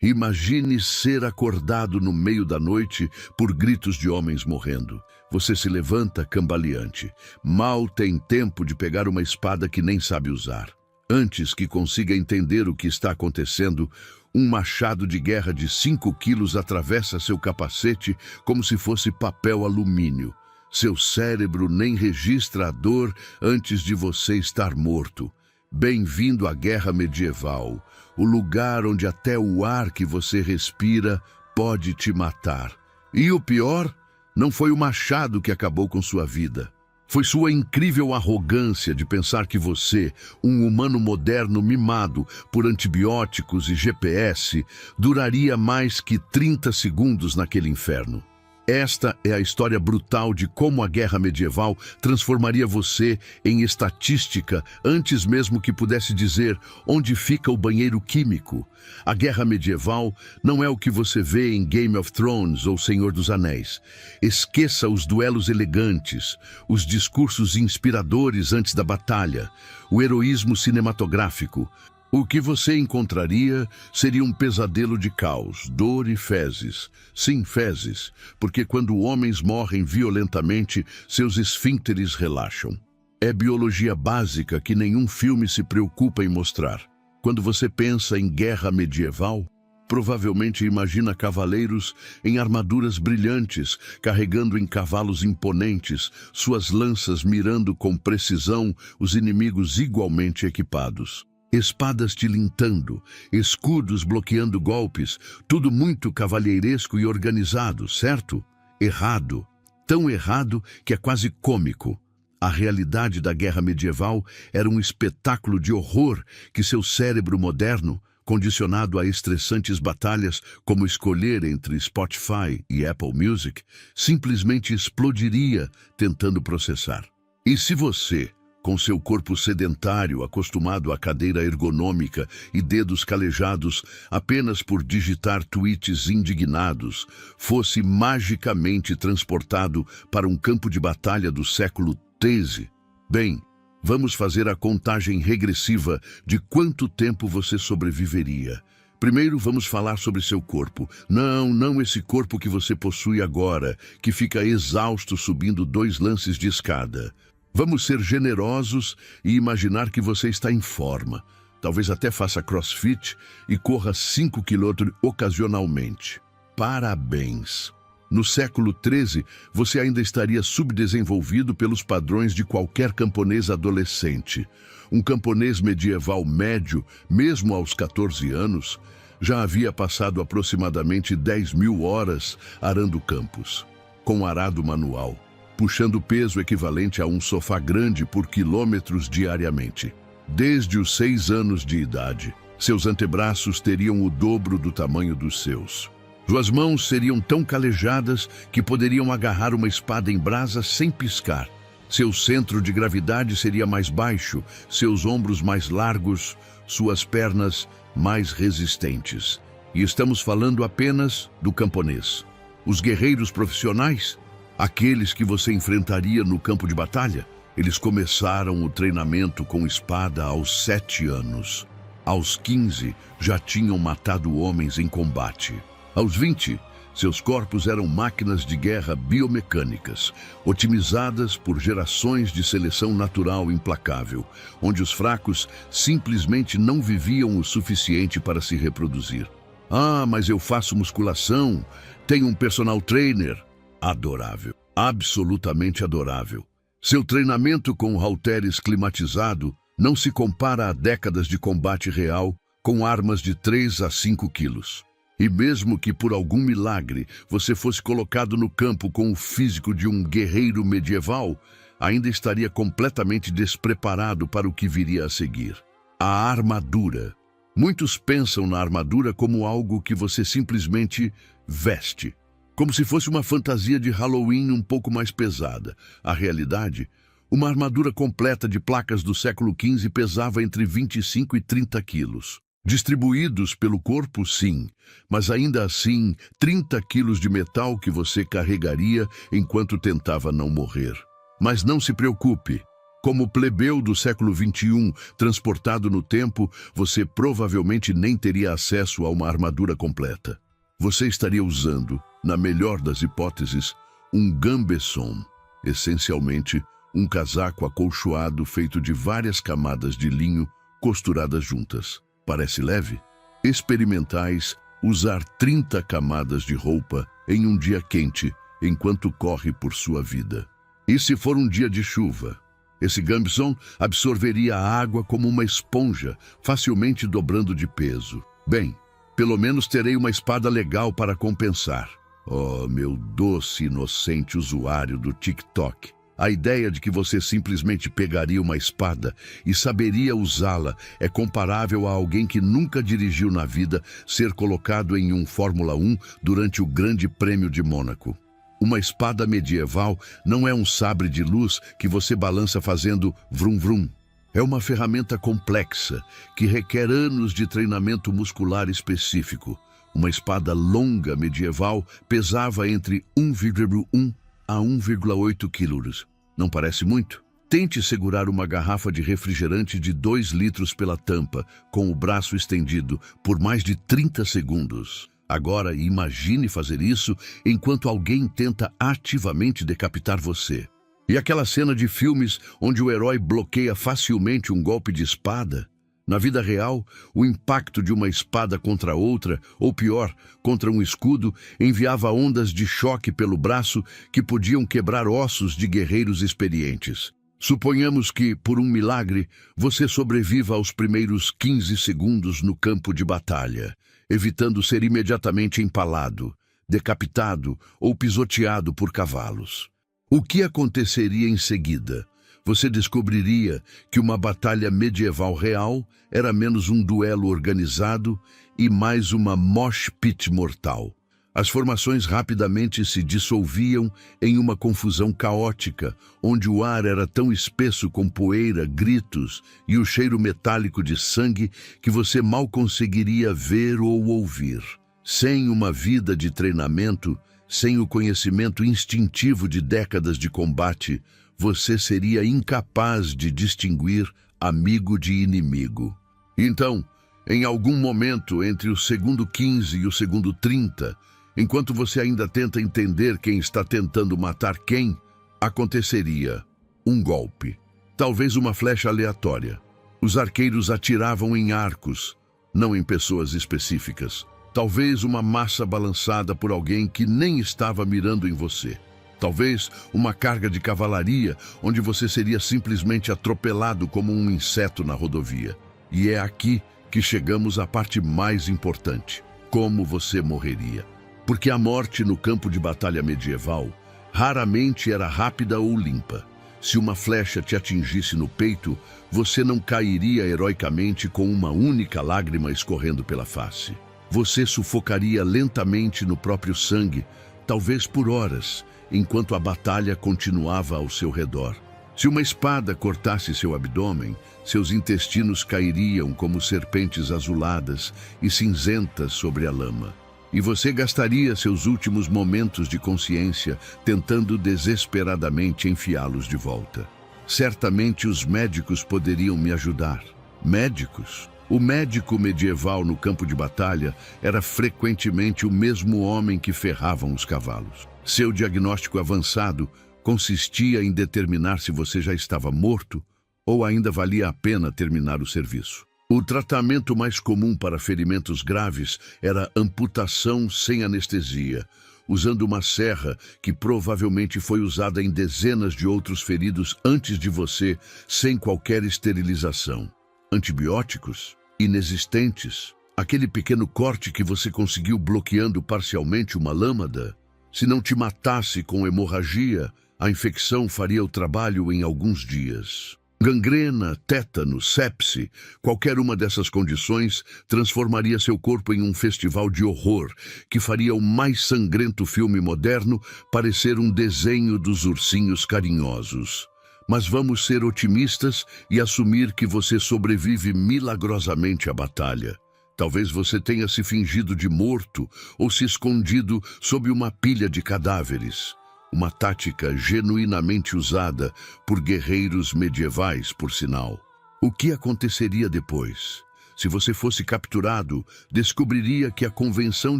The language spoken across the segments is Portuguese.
Imagine ser acordado no meio da noite por gritos de homens morrendo. Você se levanta cambaleante. Mal tem tempo de pegar uma espada que nem sabe usar. Antes que consiga entender o que está acontecendo, um machado de guerra de 5 quilos atravessa seu capacete como se fosse papel alumínio. Seu cérebro nem registra a dor antes de você estar morto. Bem-vindo à guerra medieval, o lugar onde até o ar que você respira pode te matar. E o pior, não foi o machado que acabou com sua vida. Foi sua incrível arrogância de pensar que você, um humano moderno mimado por antibióticos e GPS, duraria mais que 30 segundos naquele inferno. Esta é a história brutal de como a guerra medieval transformaria você em estatística antes mesmo que pudesse dizer onde fica o banheiro químico. A guerra medieval não é o que você vê em Game of Thrones ou Senhor dos Anéis. Esqueça os duelos elegantes, os discursos inspiradores antes da batalha, o heroísmo cinematográfico. O que você encontraria seria um pesadelo de caos, dor e fezes. Sim, fezes, porque quando homens morrem violentamente, seus esfíncteres relaxam. É biologia básica que nenhum filme se preocupa em mostrar. Quando você pensa em guerra medieval, provavelmente imagina cavaleiros em armaduras brilhantes, carregando em cavalos imponentes, suas lanças mirando com precisão os inimigos igualmente equipados. Espadas tilintando, escudos bloqueando golpes, tudo muito cavalheiresco e organizado, certo? Errado. Tão errado que é quase cômico. A realidade da guerra medieval era um espetáculo de horror que seu cérebro moderno, condicionado a estressantes batalhas como escolher entre Spotify e Apple Music, simplesmente explodiria tentando processar. E se você, com seu corpo sedentário, acostumado à cadeira ergonômica e dedos calejados apenas por digitar tweets indignados, fosse magicamente transportado para um campo de batalha do século XIII? Bem, vamos fazer a contagem regressiva de quanto tempo você sobreviveria. Primeiro vamos falar sobre seu corpo. Não esse corpo que você possui agora, que fica exausto subindo 2 lances de escada. Vamos ser generosos e imaginar que você está em forma. Talvez até faça crossfit e corra 5 km ocasionalmente. Parabéns! No século XIII, você ainda estaria subdesenvolvido pelos padrões de qualquer camponês adolescente. Um camponês medieval médio, mesmo aos 14 anos, já havia passado aproximadamente 10.000 horas arando campos, com arado manual, puxando peso equivalente a um sofá grande por quilômetros diariamente. Desde os 6 anos de idade, seus antebraços teriam o dobro do tamanho dos seus. Suas mãos seriam tão calejadas que poderiam agarrar uma espada em brasa sem piscar. Seu centro de gravidade seria mais baixo, seus ombros mais largos, suas pernas mais resistentes. E estamos falando apenas do camponês. Os guerreiros profissionais, aqueles que você enfrentaria no campo de batalha, eles começaram o treinamento com espada aos 7 anos. Aos 15, já tinham matado homens em combate. Aos 20, seus corpos eram máquinas de guerra biomecânicas, otimizadas por gerações de seleção natural implacável, onde os fracos simplesmente não viviam o suficiente para se reproduzir. Ah, mas eu faço musculação, tenho um personal trainer. Adorável, absolutamente adorável. Seu treinamento com halteres climatizado não se compara a décadas de combate real com armas de 3 a 5 quilos. E mesmo que por algum milagre você fosse colocado no campo com o físico de um guerreiro medieval, ainda estaria completamente despreparado para o que viria a seguir. A armadura. Muitos pensam na armadura como algo que você simplesmente veste, como se fosse uma fantasia de Halloween um pouco mais pesada. A realidade, uma armadura completa de placas do século XV pesava entre 25 e 30 quilos. Distribuídos pelo corpo, sim, mas ainda assim, 30 quilos de metal que você carregaria enquanto tentava não morrer. Mas não se preocupe, Como plebeu do século XXI, transportado no tempo, você provavelmente nem teria acesso a uma armadura completa. Você estaria usando, na melhor das hipóteses, um gambeson, essencialmente um casaco acolchoado feito de várias camadas de linho costuradas juntas. Parece leve? Experimentais usar 30 camadas de roupa em um dia quente enquanto corre por sua vida. E se for um dia de chuva? Esse gambeson absorveria a água como uma esponja, facilmente dobrando de peso. Bem, pelo menos terei uma espada legal para compensar. Oh, meu doce inocente usuário do TikTok. A ideia de que você simplesmente pegaria uma espada e saberia usá-la é comparável a alguém que nunca dirigiu na vida ser colocado em um Fórmula 1 durante o Grande Prêmio de Mônaco. Uma espada medieval não é um sabre de luz que você balança fazendo vrum vrum. É uma ferramenta complexa que requer anos de treinamento muscular específico. Uma espada longa medieval pesava entre 1,1 a 1,8 quilos. Não parece muito? Tente segurar uma garrafa de refrigerante de 2 litros pela tampa, com o braço estendido, por mais de 30 segundos. Agora, imagine fazer isso enquanto alguém tenta ativamente decapitar você. E aquela cena de filmes onde o herói bloqueia facilmente um golpe de espada? Na vida real, o impacto de uma espada contra outra, ou pior, contra um escudo, enviava ondas de choque pelo braço que podiam quebrar ossos de guerreiros experientes. Suponhamos que, por um milagre, você sobreviva aos primeiros 15 segundos no campo de batalha, evitando ser imediatamente empalado, decapitado ou pisoteado por cavalos. O que aconteceria em seguida? Você descobriria que uma batalha medieval real era menos um duelo organizado e mais uma mosh pit mortal. As formações rapidamente se dissolviam em uma confusão caótica, onde o ar era tão espesso com poeira, gritos e o cheiro metálico de sangue que você mal conseguiria ver ou ouvir. Sem uma vida de treinamento, sem o conhecimento instintivo de décadas de combate, você seria incapaz de distinguir amigo de inimigo. Então, em algum momento entre o segundo 15 e o segundo 30, enquanto você ainda tenta entender quem está tentando matar quem, aconteceria um golpe. Talvez uma flecha aleatória. Os arqueiros atiravam em arcos, não em pessoas específicas. Talvez uma massa balançada por alguém que nem estava mirando em você. Talvez uma carga de cavalaria, onde você seria simplesmente atropelado como um inseto na rodovia. E é aqui que chegamos à parte mais importante. Como você morreria? Porque a morte no campo de batalha medieval raramente era rápida ou limpa. Se uma flecha te atingisse no peito, você não cairia heroicamente com uma única lágrima escorrendo pela face. Você sufocaria lentamente no próprio sangue, talvez por horas, enquanto a batalha continuava ao seu redor. Se uma espada cortasse seu abdômen, seus intestinos cairiam como serpentes azuladas e cinzentas sobre a lama. E você gastaria seus últimos momentos de consciência tentando desesperadamente enfiá-los de volta. Certamente os médicos poderiam me ajudar. Médicos? O médico medieval no campo de batalha era frequentemente o mesmo homem que ferravam os cavalos. Seu diagnóstico avançado consistia em determinar se você já estava morto ou ainda valia a pena terminar o serviço. O tratamento mais comum para ferimentos graves era amputação sem anestesia, usando uma serra que provavelmente foi usada em dezenas de outros feridos antes de você, sem qualquer esterilização. Antibióticos? Inexistentes? Aquele pequeno corte que você conseguiu bloqueando parcialmente uma lâmada? Se não te matasse com hemorragia, a infecção faria o trabalho em alguns dias. Gangrena, tétano, sepse, qualquer uma dessas condições transformaria seu corpo em um festival de horror que faria o mais sangrento filme moderno parecer um desenho dos ursinhos carinhosos. Mas vamos ser otimistas e assumir que você sobrevive milagrosamente à batalha. Talvez você tenha se fingido de morto ou se escondido sob uma pilha de cadáveres. Uma tática genuinamente usada por guerreiros medievais, por sinal. O que aconteceria depois? Se você fosse capturado, descobriria que a Convenção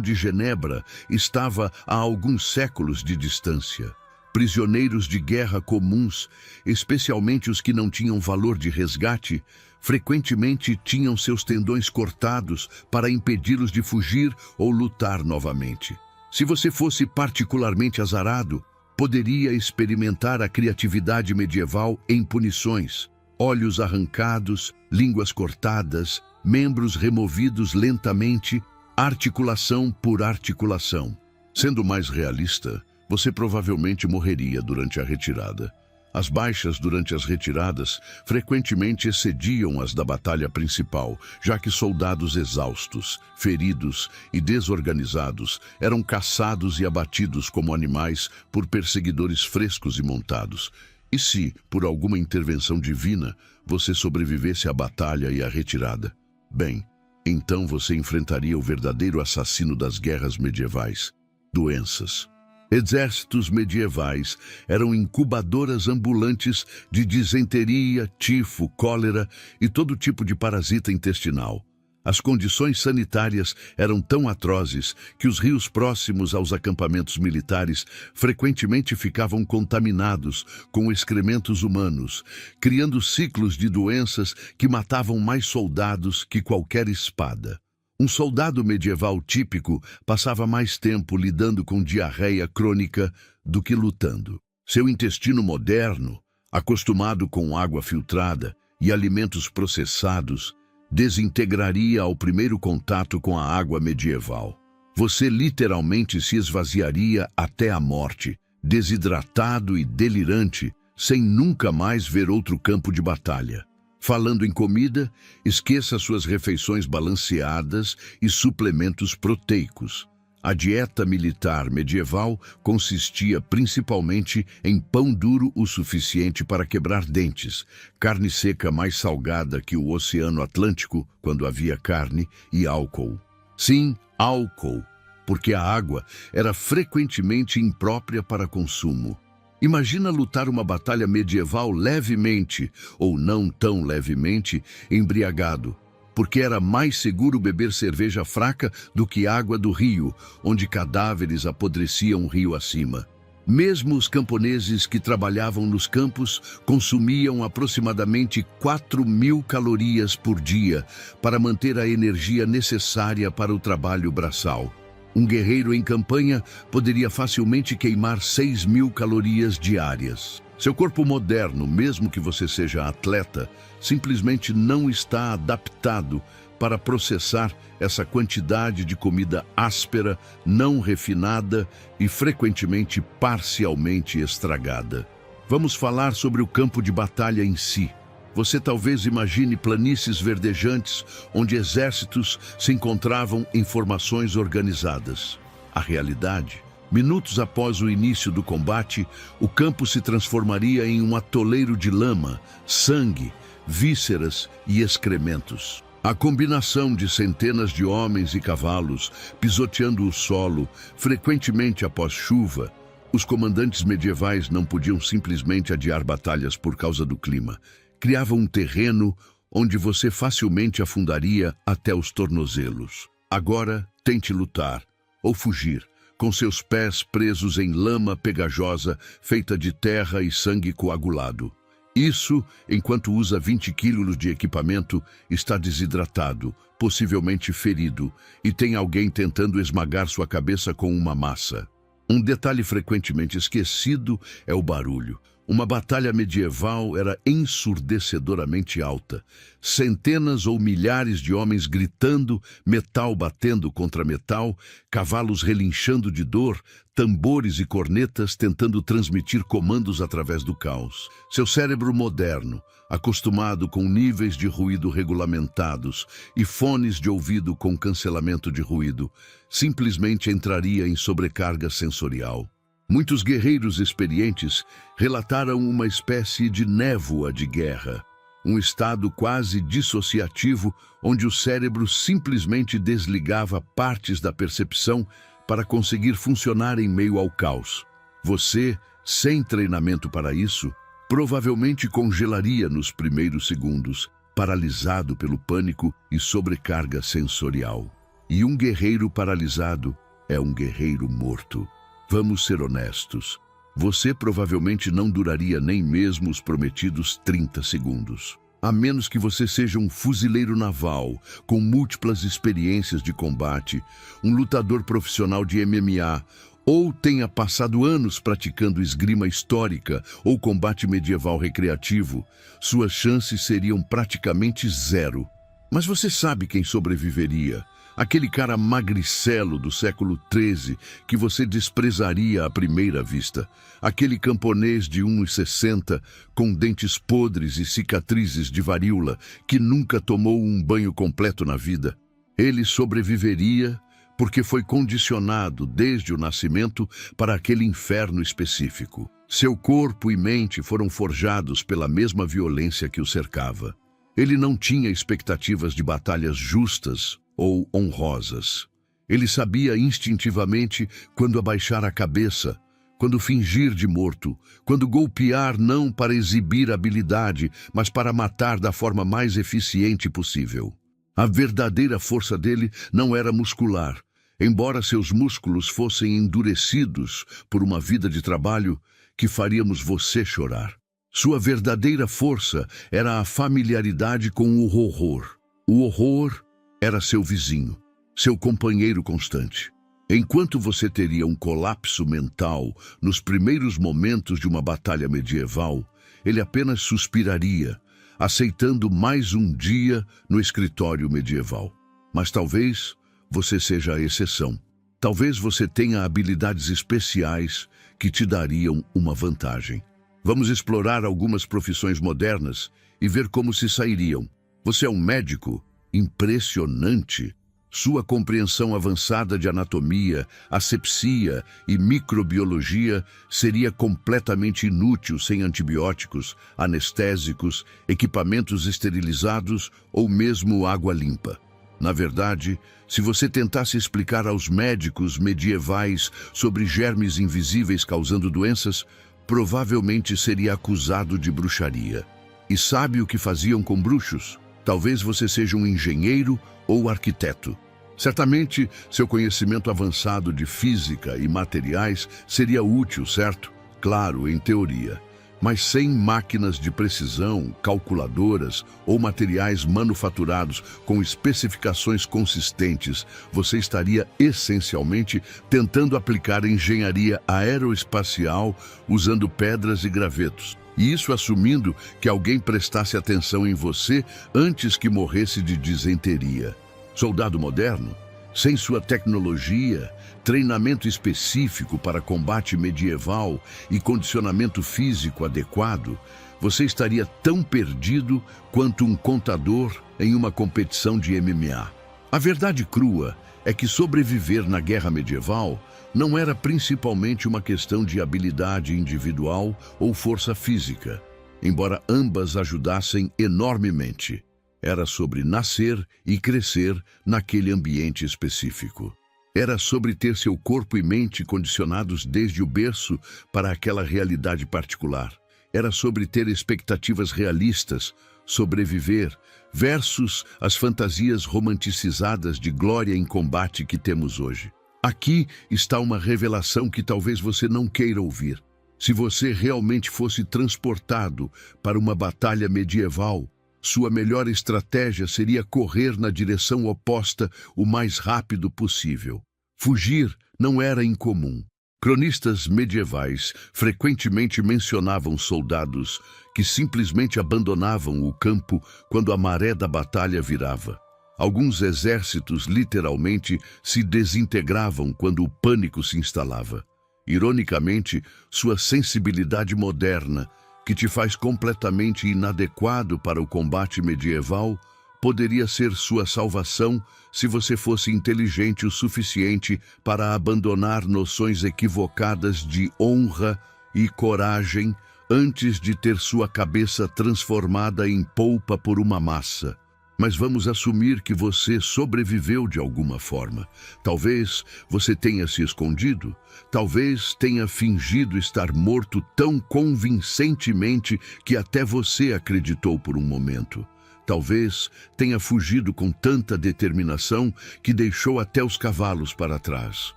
de Genebra estava a alguns séculos de distância. Prisioneiros de guerra comuns, especialmente os que não tinham valor de resgate, frequentemente tinham seus tendões cortados para impedi-los de fugir ou lutar novamente. Se você fosse particularmente azarado, poderia experimentar a criatividade medieval em punições: olhos arrancados, línguas cortadas, membros removidos lentamente, articulação por articulação. Sendo mais realista, você provavelmente morreria durante a retirada. As baixas durante as retiradas frequentemente excediam as da batalha principal, já que soldados exaustos, feridos e desorganizados eram caçados e abatidos como animais por perseguidores frescos e montados. E se, por alguma intervenção divina, você sobrevivesse à batalha e à retirada? Bem, então você enfrentaria o verdadeiro assassino das guerras medievais: doenças. Exércitos medievais eram incubadoras ambulantes de disenteria, tifo, cólera e todo tipo de parasita intestinal. As condições sanitárias eram tão atrozes que os rios próximos aos acampamentos militares frequentemente ficavam contaminados com excrementos humanos, criando ciclos de doenças que matavam mais soldados que qualquer espada. Um soldado medieval típico passava mais tempo lidando com diarreia crônica do que lutando. Seu intestino moderno, acostumado com água filtrada e alimentos processados, desintegraria ao primeiro contato com a água medieval. Você literalmente se esvaziaria até a morte, desidratado e delirante, sem nunca mais ver outro campo de batalha. Falando em comida, esqueça suas refeições balanceadas e suplementos proteicos. A dieta militar medieval consistia principalmente em pão duro o suficiente para quebrar dentes, carne seca mais salgada que o Oceano Atlântico, quando havia carne, e álcool. Sim, álcool, porque a água era frequentemente imprópria para consumo. Imagina lutar uma batalha medieval levemente, ou não tão levemente, embriagado, porque era mais seguro beber cerveja fraca do que água do rio, onde cadáveres apodreciam rio acima. Mesmo os camponeses que trabalhavam nos campos consumiam aproximadamente 4.000 calorias por dia para manter a energia necessária para o trabalho braçal. Um guerreiro em campanha poderia facilmente queimar 6.000 calorias diárias. Seu corpo moderno, mesmo que você seja atleta, simplesmente não está adaptado para processar essa quantidade de comida áspera, não refinada e frequentemente parcialmente estragada. Vamos falar sobre o campo de batalha em si. Você talvez imagine planícies verdejantes onde exércitos se encontravam em formações organizadas. A realidade, minutos após o início do combate, o campo se transformaria em um atoleiro de lama, sangue, vísceras e excrementos. A combinação de centenas de homens e cavalos pisoteando o solo, frequentemente após chuva. Os comandantes medievais não podiam simplesmente adiar batalhas por causa do clima. Criavam um terreno onde você facilmente afundaria até os tornozelos. Agora, tente lutar, ou fugir, com seus pés presos em lama pegajosa feita de terra e sangue coagulado. Isso, enquanto usa 20 quilos de equipamento, está desidratado, possivelmente ferido, e tem alguém tentando esmagar sua cabeça com uma massa. Um detalhe frequentemente esquecido é o barulho. Uma batalha medieval era ensurdecedoramente alta. Centenas ou milhares de homens gritando, metal batendo contra metal, cavalos relinchando de dor, tambores e cornetas tentando transmitir comandos através do caos. Seu cérebro moderno, acostumado com níveis de ruído regulamentados e fones de ouvido com cancelamento de ruído, simplesmente entraria em sobrecarga sensorial. Muitos guerreiros experientes relataram uma espécie de névoa de guerra, um estado quase dissociativo onde o cérebro simplesmente desligava partes da percepção para conseguir funcionar em meio ao caos. Você, sem treinamento para isso, provavelmente congelaria nos primeiros segundos, paralisado pelo pânico e sobrecarga sensorial. E um guerreiro paralisado é um guerreiro morto. Vamos ser honestos. Você provavelmente não duraria nem mesmo os prometidos 30 segundos. A menos que você seja um fuzileiro naval, com múltiplas experiências de combate, um lutador profissional de MMA, ou tenha passado anos praticando esgrima histórica ou combate medieval recreativo, suas chances seriam praticamente zero. Mas você sabe quem sobreviveria? Aquele cara magricelo do século XIII que você desprezaria à primeira vista. Aquele camponês de 1,60 com dentes podres e cicatrizes de varíola que nunca tomou um banho completo na vida. Ele sobreviveria porque foi condicionado desde o nascimento para aquele inferno específico. Seu corpo e mente foram forjados pela mesma violência que o cercava. Ele não tinha expectativas de batalhas justas ou honrosas. Ele sabia instintivamente quando abaixar a cabeça, quando fingir de morto, quando golpear não para exibir habilidade, mas para matar da forma mais eficiente possível. A verdadeira força dele não era muscular. Embora seus músculos fossem endurecidos por uma vida de trabalho que faríamos você chorar. Sua verdadeira força era a familiaridade com o horror. O horror era seu vizinho, seu companheiro constante. Enquanto você teria um colapso mental nos primeiros momentos de uma batalha medieval, ele apenas suspiraria, aceitando mais um dia no escritório medieval. Mas talvez você seja a exceção. Talvez você tenha habilidades especiais que te dariam uma vantagem. Vamos explorar algumas profissões modernas e ver como se sairiam. Você é um médico? Impressionante! Sua compreensão avançada de anatomia, asepsia e microbiologia seria completamente inútil sem antibióticos, anestésicos, equipamentos esterilizados ou mesmo água limpa. Na verdade, se você tentasse explicar aos médicos medievais sobre germes invisíveis causando doenças, provavelmente seria acusado de bruxaria. E sabe o que faziam com bruxos? Talvez você seja um engenheiro ou arquiteto. Certamente, seu conhecimento avançado de física e materiais seria útil, certo? Claro, em teoria. Mas sem máquinas de precisão, calculadoras ou materiais manufaturados com especificações consistentes, você estaria essencialmente tentando aplicar engenharia aeroespacial usando pedras e gravetos. E isso assumindo que alguém prestasse atenção em você antes que morresse de disenteria. Soldado moderno, sem sua tecnologia, treinamento específico para combate medieval e condicionamento físico adequado, você estaria tão perdido quanto um contador em uma competição de MMA. A verdade crua é que sobreviver na guerra medieval não era principalmente uma questão de habilidade individual ou força física, embora ambas ajudassem enormemente. Era sobre nascer e crescer naquele ambiente específico. Era sobre ter seu corpo e mente condicionados desde o berço para aquela realidade particular. Era sobre ter expectativas realistas, sobreviver, versus as fantasias romanticizadas de glória em combate que temos hoje. Aqui está uma revelação que talvez você não queira ouvir. Se você realmente fosse transportado para uma batalha medieval, sua melhor estratégia seria correr na direção oposta o mais rápido possível. Fugir não era incomum. Cronistas medievais frequentemente mencionavam soldados que simplesmente abandonavam o campo quando a maré da batalha virava. Alguns exércitos literalmente se desintegravam quando o pânico se instalava. Ironicamente, sua sensibilidade moderna, que te faz completamente inadequado para o combate medieval, poderia ser sua salvação se você fosse inteligente o suficiente para abandonar noções equivocadas de honra e coragem antes de ter sua cabeça transformada em polpa por uma massa. Mas vamos assumir que você sobreviveu de alguma forma. Talvez você tenha se escondido, talvez tenha fingido estar morto tão convincentemente que até você acreditou por um momento. Talvez tenha fugido com tanta determinação que deixou até os cavalos para trás.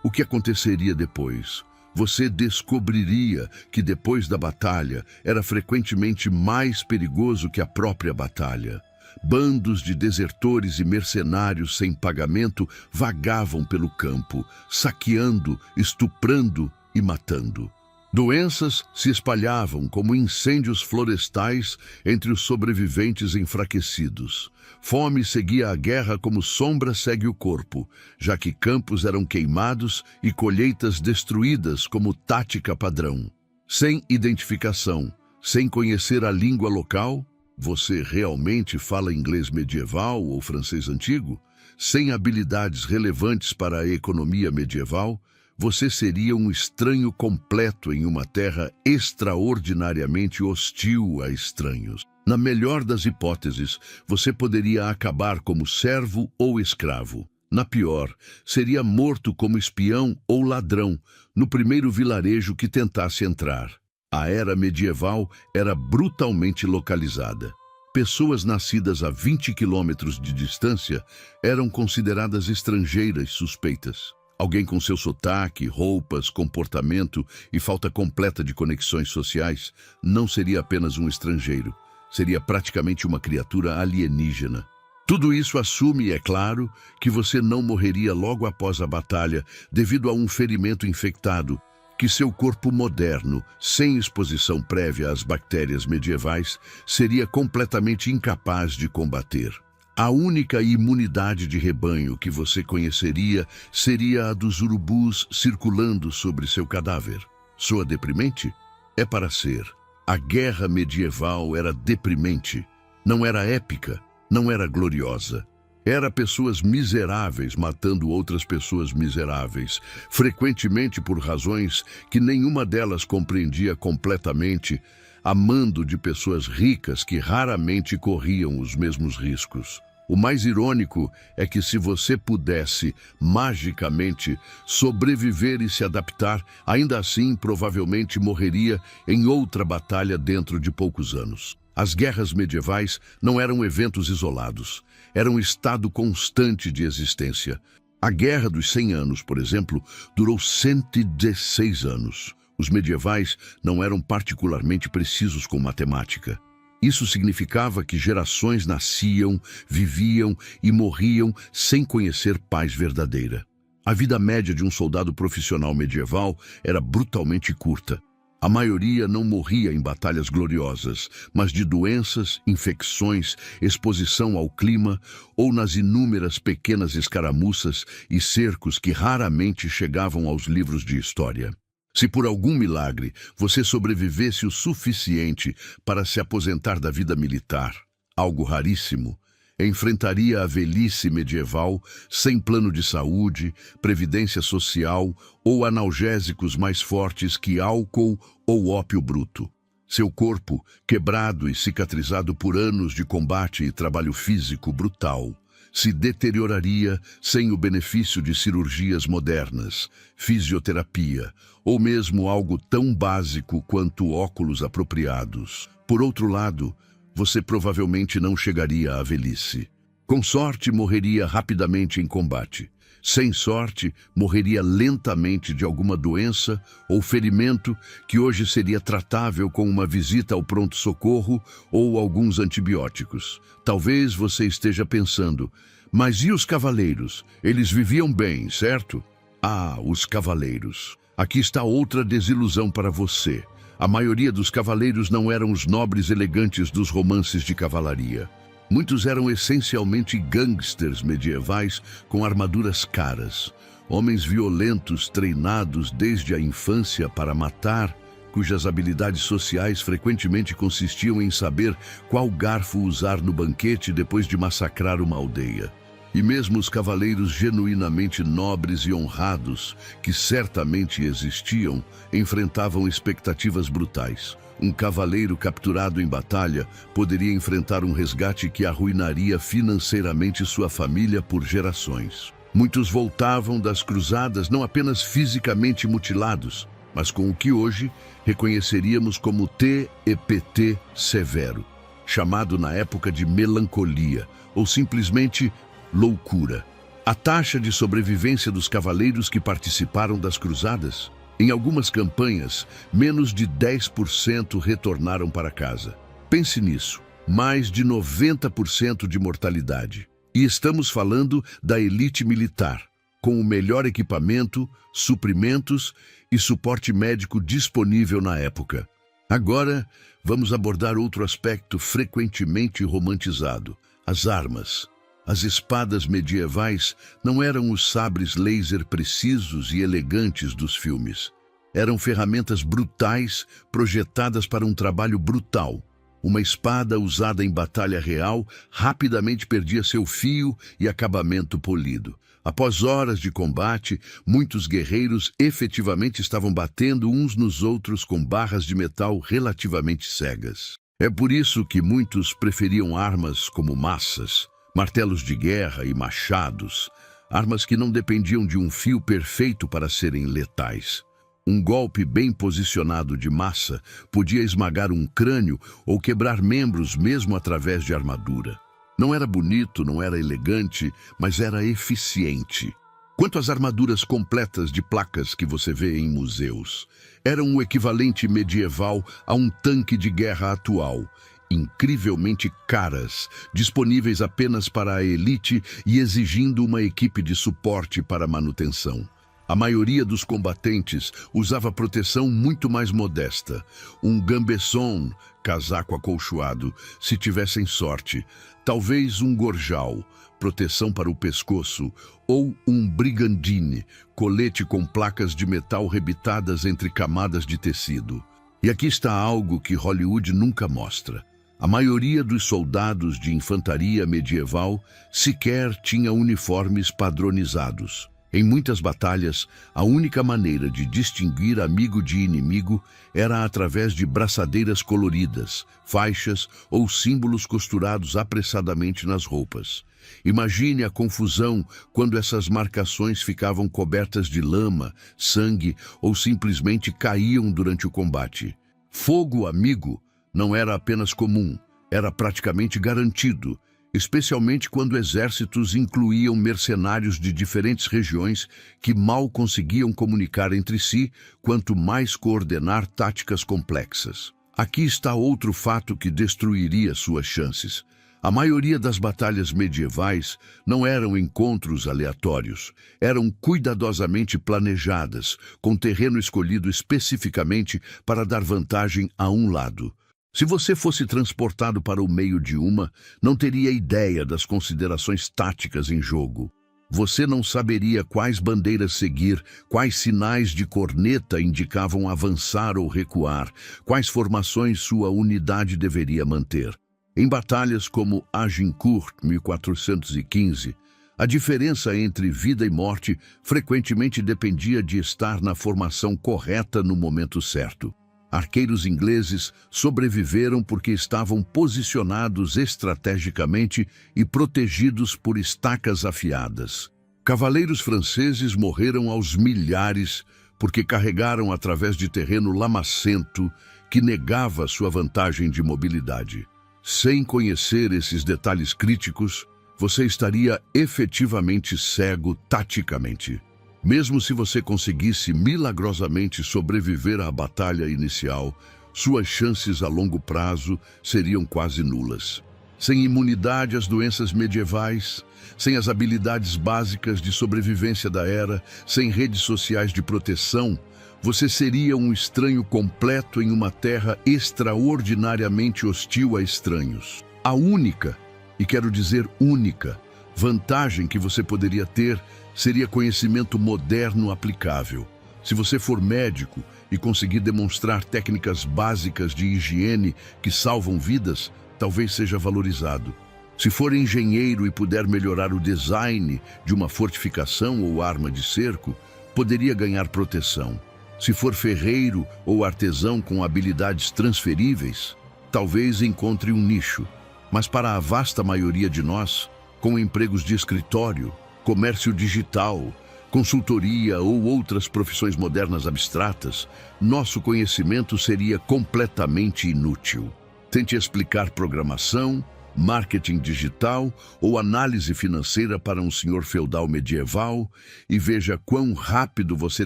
O que aconteceria depois? Você descobriria que depois da batalha era frequentemente mais perigoso que a própria batalha. Bandos de desertores e mercenários sem pagamento vagavam pelo campo, saqueando, estuprando e matando. Doenças se espalhavam como incêndios florestais entre os sobreviventes enfraquecidos. Fome seguia a guerra como sombra segue o corpo, já que campos eram queimados e colheitas destruídas como tática padrão. Sem identificação, sem conhecer a língua local, você realmente fala inglês medieval ou francês antigo? Sem habilidades relevantes para a economia medieval, você seria um estranho completo em uma terra extraordinariamente hostil a estranhos. Na melhor das hipóteses, você poderia acabar como servo ou escravo. Na pior, seria morto como espião ou ladrão no primeiro vilarejo que tentasse entrar. A era medieval era brutalmente localizada. Pessoas nascidas a 20 quilômetros de distância eram consideradas estrangeiras suspeitas. Alguém com seu sotaque, roupas, comportamento e falta completa de conexões sociais não seria apenas um estrangeiro, seria praticamente uma criatura alienígena. Tudo isso assume, é claro, que você não morreria logo após a batalha devido a um ferimento infectado, que seu corpo moderno, sem exposição prévia às bactérias medievais, seria completamente incapaz de combater. A única imunidade de rebanho que você conheceria seria a dos urubus circulando sobre seu cadáver. Soa deprimente? É para ser. A guerra medieval era deprimente. Não era épica, não era gloriosa. Era pessoas miseráveis matando outras pessoas miseráveis, frequentemente por razões que nenhuma delas compreendia completamente, amando de pessoas ricas que raramente corriam os mesmos riscos. O mais irônico é que se você pudesse, magicamente, sobreviver e se adaptar, ainda assim provavelmente morreria em outra batalha dentro de poucos anos. As guerras medievais não eram eventos isolados, eram um estado constante de existência. A Guerra dos 100 Anos, por exemplo, durou 116 anos. Os medievais não eram particularmente precisos com matemática. Isso significava que gerações nasciam, viviam e morriam sem conhecer paz verdadeira. A vida média de um soldado profissional medieval era brutalmente curta. A maioria não morria em batalhas gloriosas, mas de doenças, infecções, exposição ao clima ou nas inúmeras pequenas escaramuças e cercos que raramente chegavam aos livros de história. Se por algum milagre você sobrevivesse o suficiente para se aposentar da vida militar, algo raríssimo, enfrentaria a velhice medieval sem plano de saúde, previdência social ou analgésicos mais fortes que álcool ou ópio bruto. Seu corpo, quebrado e cicatrizado por anos de combate e trabalho físico brutal, se deterioraria sem o benefício de cirurgias modernas, fisioterapia ou mesmo algo tão básico quanto óculos apropriados. Por outro lado, você provavelmente não chegaria à velhice. Com sorte, morreria rapidamente em combate. Sem sorte, morreria lentamente de alguma doença ou ferimento que hoje seria tratável com uma visita ao pronto-socorro ou alguns antibióticos. Talvez você esteja pensando, mas e os cavaleiros? Eles viviam bem, certo? Ah, os cavaleiros. Aqui está outra desilusão para você. A maioria dos cavaleiros não eram os nobres elegantes dos romances de cavalaria. Muitos eram essencialmente gangsters medievais com armaduras caras, homens violentos treinados desde a infância para matar, cujas habilidades sociais frequentemente consistiam em saber qual garfo usar no banquete depois de massacrar uma aldeia. E mesmo os cavaleiros genuinamente nobres e honrados, que certamente existiam, enfrentavam expectativas brutais. Um cavaleiro capturado em batalha poderia enfrentar um resgate que arruinaria financeiramente sua família por gerações. Muitos voltavam das cruzadas não apenas fisicamente mutilados, mas com o que hoje reconheceríamos como TEPT severo, chamado na época de melancolia ou simplesmente loucura. A taxa de sobrevivência dos cavaleiros que participaram das cruzadas, em algumas campanhas, menos de 10% retornaram para casa. Pense nisso, mais de 90% de mortalidade. E estamos falando da elite militar, com o melhor equipamento, suprimentos e suporte médico disponível na época. Agora, vamos abordar outro aspecto frequentemente romantizado: as armas. As espadas medievais não eram os sabres laser precisos e elegantes dos filmes. Eram ferramentas brutais projetadas para um trabalho brutal. Uma espada usada em batalha real rapidamente perdia seu fio e acabamento polido. Após horas de combate, muitos guerreiros efetivamente estavam batendo uns nos outros com barras de metal relativamente cegas. É por isso que muitos preferiam armas como maças, martelos de guerra e machados, armas que não dependiam de um fio perfeito para serem letais. Um golpe bem posicionado de massa podia esmagar um crânio ou quebrar membros mesmo através de armadura. Não era bonito, não era elegante, mas era eficiente. Quanto às armaduras completas de placas que você vê em museus, eram o equivalente medieval a um tanque de guerra atual, incrivelmente caras, disponíveis apenas para a elite e exigindo uma equipe de suporte para manutenção. A maioria dos combatentes usava proteção muito mais modesta. Um gambeson, casaco acolchoado, se tivessem sorte. Talvez um gorjal, proteção para o pescoço. Ou um brigandine, colete com placas de metal rebitadas entre camadas de tecido. E aqui está algo que Hollywood nunca mostra. A maioria dos soldados de infantaria medieval sequer tinha uniformes padronizados. Em muitas batalhas, a única maneira de distinguir amigo de inimigo era através de braçadeiras coloridas, faixas ou símbolos costurados apressadamente nas roupas. Imagine a confusão quando essas marcações ficavam cobertas de lama, sangue ou simplesmente caíam durante o combate. Fogo amigo não era apenas comum, era praticamente garantido, especialmente quando exércitos incluíam mercenários de diferentes regiões que mal conseguiam comunicar entre si, quanto mais coordenar táticas complexas. Aqui está outro fato que destruiria suas chances. A maioria das batalhas medievais não eram encontros aleatórios, eram cuidadosamente planejadas, com terreno escolhido especificamente para dar vantagem a um lado. Se você fosse transportado para o meio de uma, não teria ideia das considerações táticas em jogo. Você não saberia quais bandeiras seguir, quais sinais de corneta indicavam avançar ou recuar, quais formações sua unidade deveria manter. Em batalhas como Agincourt, 1415, a diferença entre vida e morte frequentemente dependia de estar na formação correta no momento certo. Arqueiros ingleses sobreviveram porque estavam posicionados estrategicamente e protegidos por estacas afiadas. Cavaleiros franceses morreram aos milhares porque carregaram através de terreno lamacento que negava sua vantagem de mobilidade. Sem conhecer esses detalhes críticos, você estaria efetivamente cego taticamente. Mesmo se você conseguisse milagrosamente sobreviver à batalha inicial, suas chances a longo prazo seriam quase nulas. Sem imunidade às doenças medievais, sem as habilidades básicas de sobrevivência da era, sem redes sociais de proteção, você seria um estranho completo em uma terra extraordinariamente hostil a estranhos. A única, e quero dizer única, vantagem que você poderia ter seria conhecimento moderno aplicável. Se você for médico e conseguir demonstrar técnicas básicas de higiene que salvam vidas, talvez seja valorizado. Se for engenheiro e puder melhorar o design de uma fortificação ou arma de cerco, poderia ganhar proteção. Se for ferreiro ou artesão com habilidades transferíveis, talvez encontre um nicho. Mas para a vasta maioria de nós, com empregos de escritório, comércio digital, consultoria ou outras profissões modernas abstratas, nosso conhecimento seria completamente inútil. Tente explicar programação, marketing digital ou análise financeira para um senhor feudal medieval e veja quão rápido você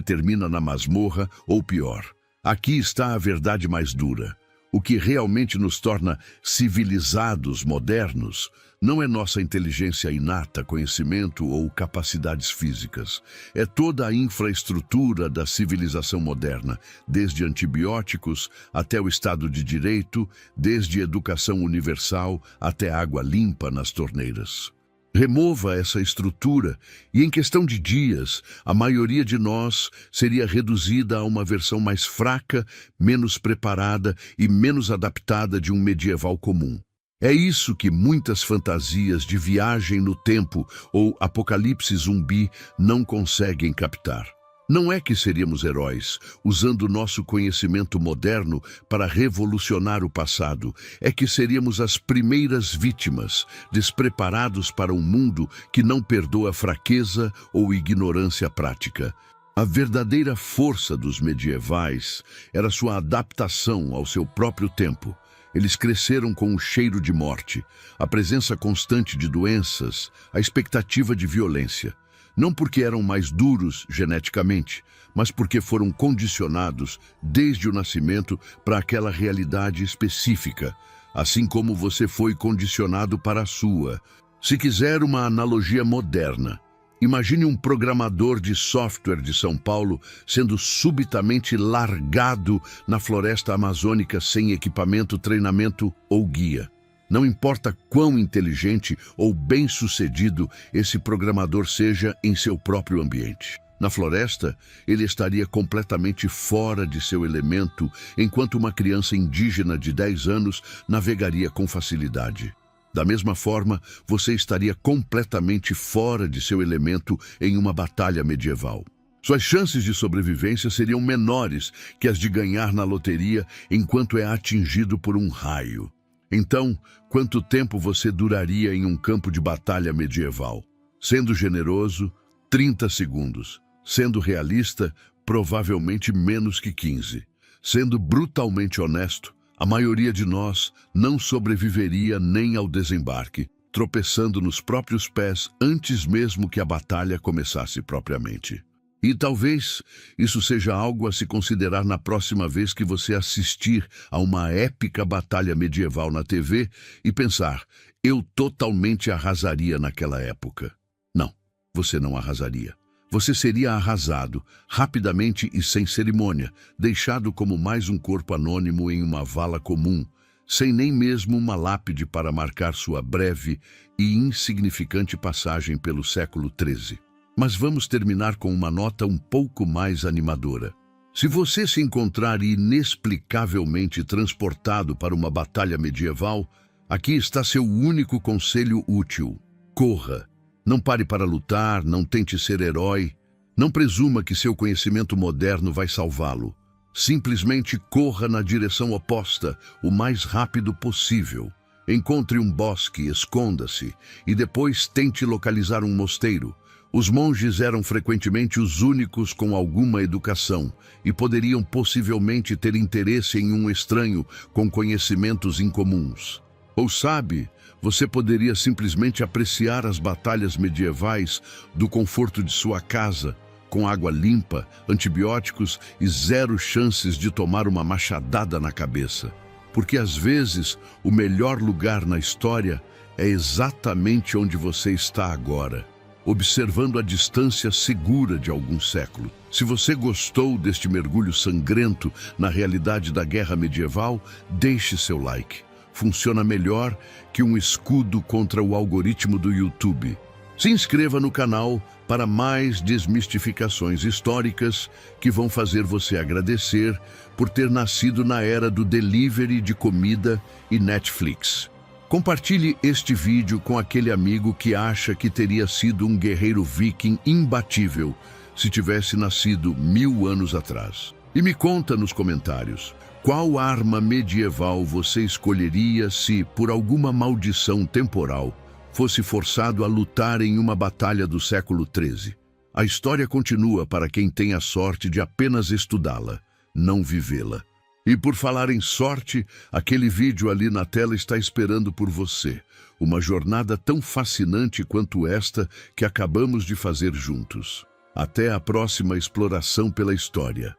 termina na masmorra ou pior. Aqui está a verdade mais dura. O que realmente nos torna civilizados modernos não é nossa inteligência inata, conhecimento ou capacidades físicas. É toda a infraestrutura da civilização moderna, desde antibióticos até o Estado de Direito, desde educação universal até água limpa nas torneiras. Remova essa estrutura e, em questão de dias, a maioria de nós seria reduzida a uma versão mais fraca, menos preparada e menos adaptada de um medieval comum. É isso que muitas fantasias de viagem no tempo ou apocalipse zumbi não conseguem captar. Não é que seríamos heróis, usando nosso conhecimento moderno para revolucionar o passado. É que seríamos as primeiras vítimas, despreparados para um mundo que não perdoa fraqueza ou ignorância prática. A verdadeira força dos medievais era sua adaptação ao seu próprio tempo. Eles cresceram com o cheiro de morte, a presença constante de doenças, a expectativa de violência. Não porque eram mais duros geneticamente, mas porque foram condicionados desde o nascimento para aquela realidade específica, assim como você foi condicionado para a sua. Se quiser uma analogia moderna, imagine um programador de software de São Paulo sendo subitamente largado na floresta amazônica sem equipamento, treinamento ou guia. Não importa quão inteligente ou bem-sucedido esse programador seja em seu próprio ambiente. Na floresta, ele estaria completamente fora de seu elemento, enquanto uma criança indígena de 10 anos navegaria com facilidade. Da mesma forma, você estaria completamente fora de seu elemento em uma batalha medieval. Suas chances de sobrevivência seriam menores que as de ganhar na loteria enquanto é atingido por um raio. Então, quanto tempo você duraria em um campo de batalha medieval? Sendo generoso, 30 segundos. Sendo realista, provavelmente menos que 15. Sendo brutalmente honesto, a maioria de nós não sobreviveria nem ao desembarque, tropeçando nos próprios pés antes mesmo que a batalha começasse propriamente. E talvez isso seja algo a se considerar na próxima vez que você assistir a uma épica batalha medieval na TV e pensar, eu totalmente arrasaria naquela época. Não, você não arrasaria. Você seria arrasado, rapidamente e sem cerimônia, deixado como mais um corpo anônimo em uma vala comum, sem nem mesmo uma lápide para marcar sua breve e insignificante passagem pelo século XIII. Mas vamos terminar com uma nota um pouco mais animadora. Se você se encontrar inexplicavelmente transportado para uma batalha medieval, aqui está seu único conselho útil. Corra. Não pare para lutar, não tente ser herói. Não presuma que seu conhecimento moderno vai salvá-lo. Simplesmente corra na direção oposta, o mais rápido possível. Encontre um bosque, esconda-se e depois tente localizar um mosteiro. Os monges eram frequentemente os únicos com alguma educação e poderiam possivelmente ter interesse em um estranho com conhecimentos incomuns. Ou sabe, você poderia simplesmente apreciar as batalhas medievais do conforto de sua casa, com água limpa, antibióticos e zero chances de tomar uma machadada na cabeça. Porque às vezes o melhor lugar na história é exatamente onde você está agora, observando a distância segura de algum século. Se você gostou deste mergulho sangrento na realidade da guerra medieval, deixe seu like. Funciona melhor que um escudo contra o algoritmo do YouTube. Se inscreva no canal para mais desmistificações históricas que vão fazer você agradecer por ter nascido na era do delivery de comida e Netflix. Compartilhe este vídeo com aquele amigo que acha que teria sido um guerreiro viking imbatível se tivesse nascido 1000 anos atrás. E me conta nos comentários, qual arma medieval você escolheria se, por alguma maldição temporal, fosse forçado a lutar em uma batalha do século XIII? A história continua para quem tem a sorte de apenas estudá-la, não vivê-la. E por falar em sorte, aquele vídeo ali na tela está esperando por você. Uma jornada tão fascinante quanto esta que acabamos de fazer juntos. Até a próxima exploração pela história.